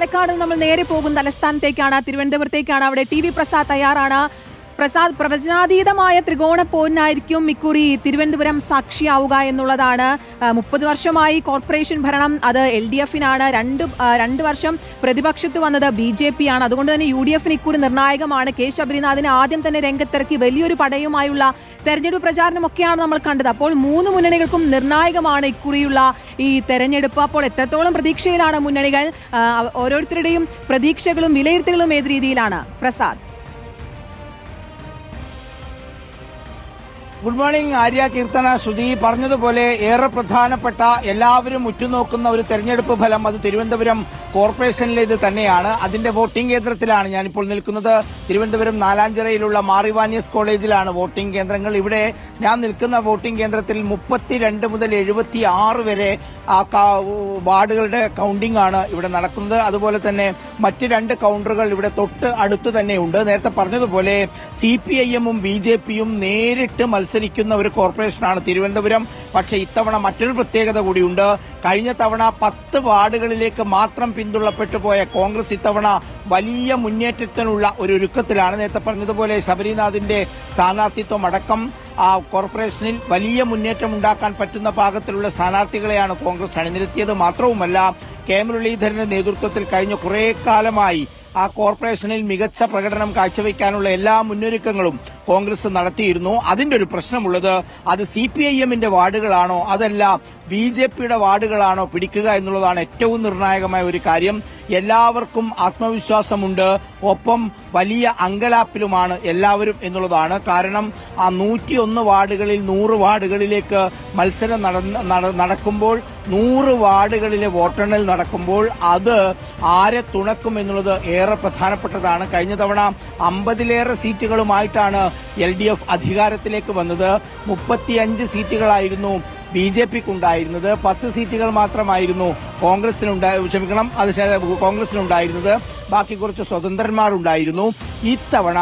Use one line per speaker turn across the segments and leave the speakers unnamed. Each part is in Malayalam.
പാലക്കാട് നമ്മൾ നേരെ പോകും തലസ്ഥാനത്തേക്കാണ്, തിരുവനന്തപുരത്തേക്കാണ്. അവിടെ ടി വി പ്രസാദ് തയ്യാറാണ്. പ്രസാദ്, പ്രവചനാതീതമായ ത്രികോണ പോരിനായിരിക്കും ഇക്കുറി തിരുവനന്തപുരം സാക്ഷിയാവുക എന്നുള്ളതാണ്. 30 വർഷമായി കോർപ്പറേഷൻ ഭരണം, അത് LDF-നാണ്. രണ്ട് വർഷം പ്രതിപക്ഷത്ത് വന്നത് BJP ആണ്. അതുകൊണ്ട് തന്നെ UDF-ന് ഇക്കുറി നിർണായകമാണ്. കെ ശബരിനാഥിനെ ആദ്യം തന്നെ രംഗത്തിറക്കി വലിയൊരു പടയുമായുള്ള തെരഞ്ഞെടുപ്പ് പ്രചാരണമൊക്കെയാണ് നമ്മൾ കണ്ടത്. അപ്പോൾ 3 മുന്നണികൾക്കും നിർണായകമാണ് ഇക്കുറിയുള്ള ഈ തെരഞ്ഞെടുപ്പ്. അപ്പോൾ എത്രത്തോളം പ്രതീക്ഷയിലാണ് മുന്നണികൾ? ഓരോരുത്തരുടെയും പ്രതീക്ഷകളും വിലയിരുത്തലുകളും ഏത് രീതിയിലാണ് പ്രസാദ്?
ഗുഡ് മോർണിംഗ് ആര്യ, കീർത്തന, ശ്രുതി. പറഞ്ഞതുപോലെ ഏറെ പ്രധാനപ്പെട്ട എല്ലാവരും ഉറ്റുനോക്കുന്ന ഒരു തെരഞ്ഞെടുപ്പ് ഫലം അത് തിരുവനന്തപുരം കോർപ്പറേഷനിലേത് തന്നെയാണ്. അതിന്റെ വോട്ടിംഗ് കേന്ദ്രത്തിലാണ് ഞാനിപ്പോൾ നിൽക്കുന്നത്. തിരുവനന്തപുരം നാലാഞ്ചിറയിലുള്ള മാറിവാനിയസ് കോളേജിലാണ് വോട്ടിംഗ് കേന്ദ്രങ്ങൾ. ഇവിടെ ഞാൻ നിൽക്കുന്ന വോട്ടിംഗ് കേന്ദ്രത്തിൽ 32 മുതൽ 76 വരെ വാർഡുകളുടെ കൌണ്ടിംഗ് ആണ് ഇവിടെ നടക്കുന്നത്. അതുപോലെ തന്നെ മറ്റ് 2 കൌണ്ടറുകൾ ഇവിടെ തൊട്ട് അടുത്ത് തന്നെയുണ്ട്. നേരത്തെ പറഞ്ഞതുപോലെ CPIM-ഉം BJP-യും നേരിട്ട് മത്സരിക്കുന്ന ഒരു കോർപ്പറേഷനാണ് തിരുവനന്തപുരം. പക്ഷേ ഇത്തവണ മറ്റൊരു പ്രത്യേകത കൂടിയുണ്ട്. കഴിഞ്ഞ തവണ 10 വാർഡുകളിലേക്ക് മാത്രം പിന്തുണപ്പെട്ടു പോയ കോൺഗ്രസ് ഇത്തവണ വലിയ മുന്നേറ്റത്തിനുള്ള ഒരു ഒരുക്കത്തിലാണ്. നേരത്തെ പറഞ്ഞതുപോലെ ശബരിനാഥിന്റെ സ്ഥാനാർത്ഥിത്വം അടക്കം കോർപ്പറേഷനിൽ വലിയ മുന്നേറ്റം ഉണ്ടാക്കാൻ പറ്റുന്ന പാകത്തിലുള്ള സ്ഥാനാർത്ഥികളെയാണ് കോൺഗ്രസ് അണിനിരത്തിയത്. മാത്രവുമല്ല, കെ മുരളീധരന്റെ നേതൃത്വത്തിൽ കഴിഞ്ഞ കുറേ കാലമായി ആ കോർപ്പറേഷനിൽ മികച്ച പ്രകടനം കാഴ്ചവെക്കാനുള്ള എല്ലാ മുന്നൊരുക്കങ്ങളും കോൺഗ്രസ് നടത്തിയിരുന്നു. അതിന്റെ ഒരു പ്രശ്നമുള്ളത് അത് CPIM-ന്റെ വാർഡുകളാണോ അതല്ല BJP-യുടെ വാർഡുകളാണോ പിടിക്കുക എന്നുള്ളതാണ് ഏറ്റവും നിർണായകമായ ഒരു കാര്യം. എല്ലാവർക്കും ആത്മവിശ്വാസമുണ്ട്, ഒപ്പം വലിയ അങ്കലാപ്പിലുമാണ് എല്ലാവരും എന്നുള്ളതാണ്. കാരണം ആ 101 വാർഡുകളിൽ 100 വാർഡുകളിലേക്ക് മത്സരം നടക്കുമ്പോൾ 100 വാർഡുകളിലെ വോട്ടെണ്ണൽ നടക്കുമ്പോൾ അത് ആരെ തുണക്കും എന്നുള്ളത് ഏറെ പ്രധാനപ്പെട്ടതാണ്. കഴിഞ്ഞ തവണ 50-ലേറെ സീറ്റുകളുമായിട്ടാണ് LDF അധികാരത്തിലേക്ക് വന്നത്. 35 സീറ്റുകളായിരുന്നു BJP-ക്കുണ്ടായിരുന്നത്, 10 സീറ്റുകൾ മാത്രമായിരുന്നു കോൺഗ്രസിനുണ്ടായിരുന്നത്. ബാക്കി കുറച്ച് സ്വതന്ത്രന്മാരുണ്ടായിരുന്നു. ഇത്തവണ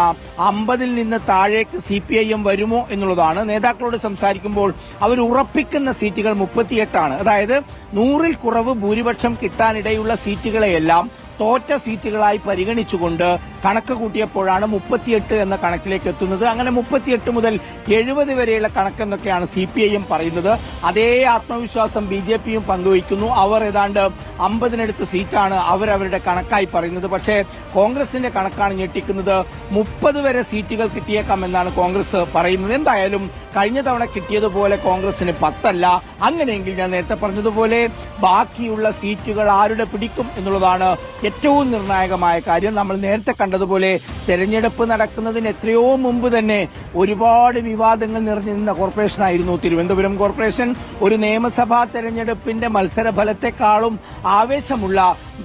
50-ൽ നിന്ന് താഴേക്ക് CPIM വരുമോ എന്നുള്ളതാണ്. നേതാക്കളോട് സംസാരിക്കുമ്പോൾ അവർ ഉറപ്പിക്കുന്ന സീറ്റുകൾ 38 ആണ്. അതായത് 100-ൽ കുറവ് ഭൂരിപക്ഷം കിട്ടാനിടയുള്ള സീറ്റുകളെയെല്ലാം തോറ്റ സീറ്റുകളായി പരിഗണിച്ചുകൊണ്ട് കണക്ക് കൂട്ടിയപ്പോഴാണ് 38 എന്ന കണക്കിലേക്ക് എത്തുന്നത്. അങ്ങനെ 38 മുതൽ 70 വരെയുള്ള കണക്കെന്നൊക്കെയാണ് CPIM പറയുന്നത്. അതേ ആത്മവിശ്വാസം BJP-യും പങ്കുവയ്ക്കുന്നു. അവർ ഏതാണ്ട് 50-നടുത്ത് സീറ്റാണ് അവരവരുടെ കണക്കായി പറയുന്നത്. പക്ഷേ കോൺഗ്രസിന്റെ കണക്കാണ് ഞെട്ടിക്കുന്നത്. 30 വരെ സീറ്റുകൾ കിട്ടിയേക്കാമെന്നാണ് കോൺഗ്രസ് പറയുന്നത്. എന്തായാലും കഴിഞ്ഞ തവണ കിട്ടിയതുപോലെ കോൺഗ്രസിന് 10 അല്ല. അങ്ങനെയെങ്കിൽ ഞാൻ നേരത്തെ പറഞ്ഞതുപോലെ ബാക്കിയുള്ള സീറ്റുകൾ ആരുടെ പിടിക്കും എന്നുള്ളതാണ് ഏറ്റവും നിർണായകമായ കാര്യം. നമ്മൾ നേരത്തെ കണ്ടതുപോലെ തെരഞ്ഞെടുപ്പ് നടക്കുന്നതിന് എത്രയോ മുമ്പ് തന്നെ ഒരുപാട് വിവാദങ്ങൾ നിറഞ്ഞിരുന്ന കോർപ്പറേഷനായിരുന്നു തിരുവനന്തപുരം കോർപ്പറേഷൻ. ഒരു നിയമസഭാ തെരഞ്ഞെടുപ്പിന്റെ മത്സരഫലത്തെക്കാളും ആവേശമുള്ള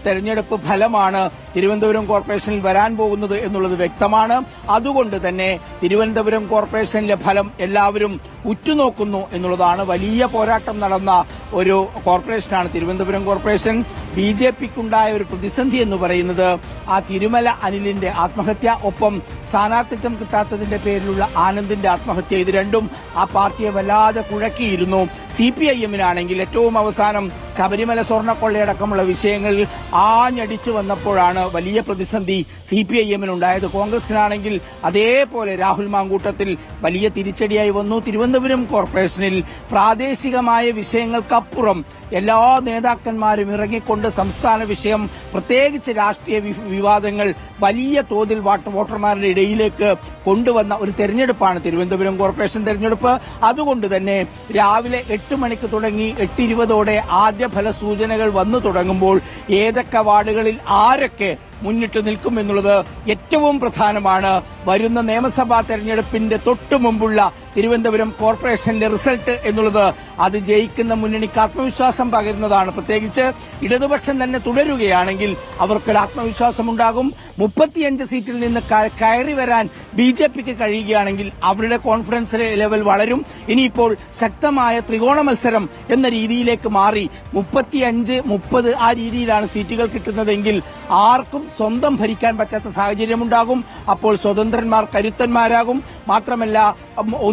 തെരഞ്ഞെടുപ്പ് ഫലമാണ് തിരുവനന്തപുരം കോർപ്പറേഷനിൽ വരാൻ പോകുന്നത് എന്നുള്ളത് വ്യക്തമാണ്. അതുകൊണ്ട് തന്നെ തിരുവനന്തപുരം കോർപ്പറേഷനിലെ ഫലം എല്ലാവരും ഉറ്റുനോക്കുന്നു എന്നുള്ളതാണ്. വലിയ പോരാട്ടം നടന്ന ഒരു കോർപ്പറേഷനാണ് തിരുവനന്തപുരം കോർപ്പറേഷൻ. BJP-ക്കുണ്ടായ ഒരു പ്രതിസന്ധി എന്ന് പറയുന്നത് ആ തിരുമല അനിലിന്റെ ആത്മഹത്യ, ഒപ്പം സ്ഥാനാർത്ഥിത്വം കിട്ടാത്തതിന്റെ പേരിലുള്ള ആനന്ദിന്റെ ആത്മഹത്യ. ഇത് രണ്ടും ആ പാർട്ടിയെ വല്ലാതെ കുഴക്കിയിരുന്നു. CPIM-നാണെങ്കിൽ ഏറ്റവും അവസാനം ശബരിമല സ്വർണ്ണക്കൊള്ളയടക്കമുള്ള വിഷയങ്ങളിൽ ആഞ്ഞടിച്ചു വന്നപ്പോഴാണ് വലിയ പ്രതിസന്ധി CPIM-നുണ്ടായത്. കോൺഗ്രസിനാണെങ്കിൽ അതേപോലെ രാഹുൽ മാങ്കൂട്ടത്തിൽ വലിയ തിരിച്ചടിയായി വന്നു. തിരുവനന്തപുരം കോർപ്പറേഷനിൽ പ്രാദേശികമായ വിഷയങ്ങൾക്കപ്പുറം എല്ലാ നേതാക്കന്മാരും ഇറങ്ങിക്കൊണ്ട് സംസ്ഥാന വിഷയം, പ്രത്യേകിച്ച് രാഷ്ട്രീയ വിവാദങ്ങൾ വലിയ തോതിൽ വോട്ടർമാരുടെ ഇടയിലേക്ക് കൊണ്ടുവന്ന ഒരു തെരഞ്ഞെടുപ്പാണ് തിരുവനന്തപുരം കോർപ്പറേഷൻ തെരഞ്ഞെടുപ്പ്. അതുകൊണ്ട് തന്നെ രാവിലെ 8 മണിക്ക് തുടങ്ങി 8:20 ആദ്യ ഫലസൂചനകൾ വന്നു തുടങ്ങുമ്പോൾ ഏതൊക്കെ വാർഡുകളിൽ ആരൊക്കെ മുന്നിട്ട് നിൽക്കും എന്നുള്ളത് ഏറ്റവും പ്രധാനമാണ്. വരുന്ന നിയമസഭാ തെരഞ്ഞെടുപ്പിന്റെ തൊട്ടു മുമ്പുള്ള തിരുവനന്തപുരം കോർപ്പറേഷന്റെ റിസൾട്ട് എന്നുള്ളത് അത് ജയിക്കുന്ന മുന്നണിക്ക് ആത്മവിശ്വാസം പകരുന്നതാണ്. പ്രത്യേകിച്ച് ഇടതുപക്ഷം തന്നെ തുടരുകയാണെങ്കിൽ അവർക്കൊരു ആത്മവിശ്വാസമുണ്ടാകും. 35 സീറ്റിൽ നിന്ന് കയറി വരാൻ BJP-ക്ക് കഴിയുകയാണെങ്കിൽ അവരുടെ കോൺഫിഡൻസ് ലെവൽ വളരും. ഇനിയിപ്പോൾ ശക്തമായ ത്രികോണ മത്സരം എന്ന രീതിയിലേക്ക് മാറി 35-30 ആ രീതിയിലാണ് സീറ്റുകൾ കിട്ടുന്നതെങ്കിൽ ആർക്കും സ്വന്തം ഭരിക്കാൻ പറ്റാത്ത സാഹചര്യമുണ്ടാകും. അപ്പോൾ സ്വതന്ത്രന്മാർ കരുത്തന്മാരാകും. മാത്രമല്ല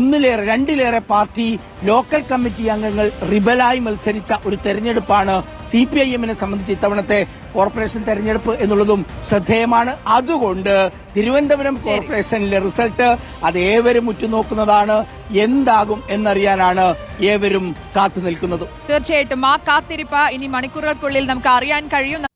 2 പാർട്ടി ലോക്കൽ കമ്മിറ്റി അംഗങ്ങൾ റിബലായി മത്സരിച്ച ഒരു തെരഞ്ഞെടുപ്പാണ് CPIM-നെ സംബന്ധിച്ച് ഇത്തവണത്തെ കോർപ്പറേഷൻ തെരഞ്ഞെടുപ്പ് എന്നുള്ളതും ശ്രദ്ധേയമാണ്. അതുകൊണ്ട് തിരുവനന്തപുരം കോർപ്പറേഷനിലെ റിസൾട്ട് അത് ഏവരും ഉറ്റുനോക്കുന്നതാണ്. എന്താകും എന്നറിയാനാണ് ഏവരും കാത്തു നിൽക്കുന്നത്.
തീർച്ചയായിട്ടും ആ കാത്തിരിപ്പ് ഇനി മണിക്കൂറുകൾക്കുള്ളിൽ നമുക്ക് അറിയാൻ കഴിയും.